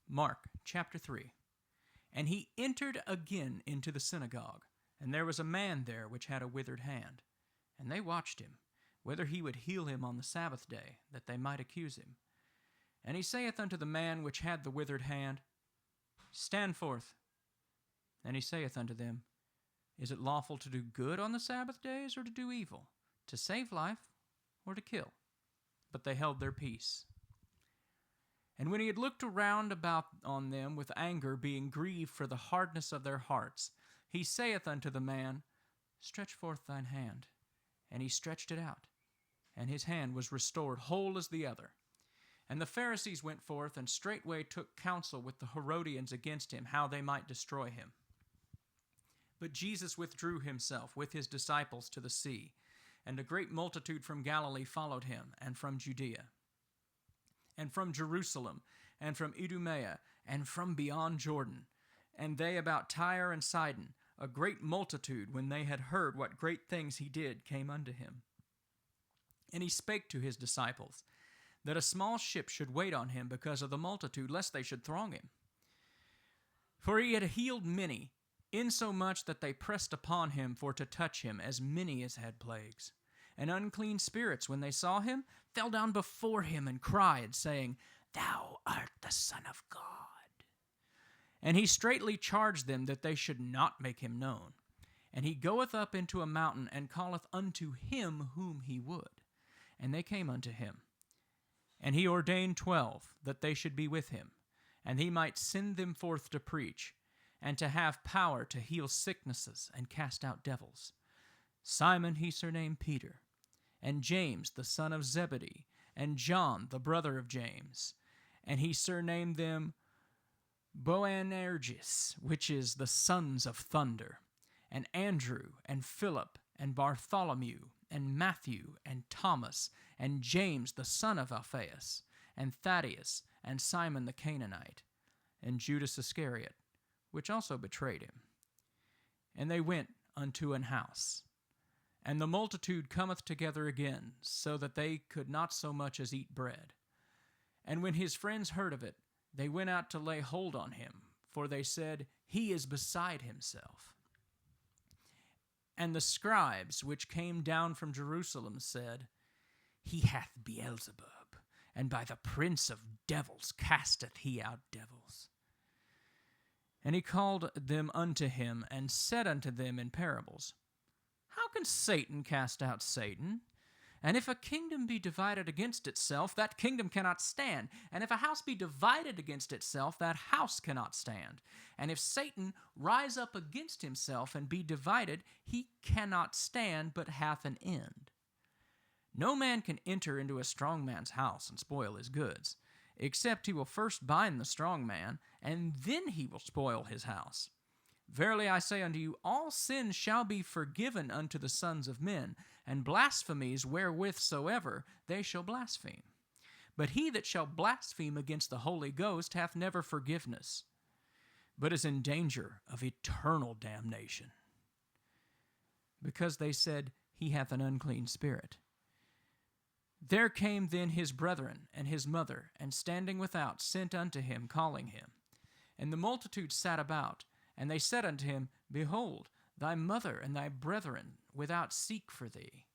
Mark chapter 3. And he entered again into the synagogue, and there was a man there which had a withered hand. And they watched him, whether he would heal him on the Sabbath day, that they might accuse him. And he saith unto the man which had the withered hand, Stand forth. And he saith unto them, Is it lawful to do good on the Sabbath days, or to do evil, to save life, or to kill? But they held their peace. And when he had looked around about on them with anger, being grieved for the hardness of their hearts, he saith unto the man, Stretch forth thine hand. And he stretched it out, and his hand was restored whole as the other. And the Pharisees went forth, and straightway took counsel with the Herodians against him, how they might destroy him. But Jesus withdrew himself with his disciples to the sea, and a great multitude from Galilee followed him, and from Judea, and from Jerusalem, and from Idumea, and from beyond Jordan, and they about Tyre and Sidon, a great multitude, when they had heard what great things he did, came unto him. And he spake to his disciples, that a small ship should wait on him because of the multitude, lest they should throng him. For he had healed many, insomuch that they pressed upon him for to touch him, as many as had plagues. And unclean spirits, when they saw him, fell down before him and cried, saying, Thou art the Son of God. And he straitly charged them that they should not make him known. And he goeth up into a mountain, and calleth unto him whom he would. And they came unto him. And he ordained 12, that they should be with him, and he might send them forth to preach, and to have power to heal sicknesses and cast out devils. Simon he surnamed Peter, and James the son of Zebedee, and John the brother of James. And he surnamed them Boanerges, which is the sons of thunder, and Andrew, and Philip, and Bartholomew, and Matthew, and Thomas, and James the son of Alphaeus, and Thaddeus, and Simon the Canaanite, and Judas Iscariot, which also betrayed him. And they went unto an house. And the multitude cometh together again, so that they could not so much as eat bread. And when his friends heard of it, they went out to lay hold on him, for they said, He is beside himself. And the scribes which came down from Jerusalem said, He hath Beelzebub, and by the prince of devils casteth he out devils. And he called them unto him, and said unto them in parables, How can Satan cast out Satan? And if a kingdom be divided against itself, that kingdom cannot stand. And if a house be divided against itself, that house cannot stand. And if Satan rise up against himself and be divided, he cannot stand, but hath an end. No man can enter into a strong man's house and spoil his goods, except he will first bind the strong man, and then he will spoil his house. Verily I say unto you, all sins shall be forgiven unto the sons of men, and blasphemies wherewith soever they shall blaspheme. But he that shall blaspheme against the Holy Ghost hath never forgiveness, but is in danger of eternal damnation. Because they said, He hath an unclean spirit. There came then his brethren and his mother, and standing without sent unto him, calling him. And the multitude sat about, and they said unto him, Behold, thy mother and thy brethren without seek for thee.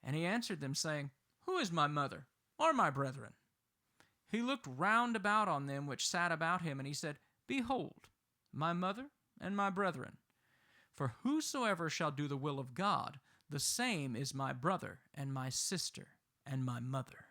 And he answered them, saying, Who is my mother, or my brethren? He looked round about on them which sat about him, and he said, Behold, my mother and my brethren. For whosoever shall do the will of God, the same is my brother and my sister and my mother.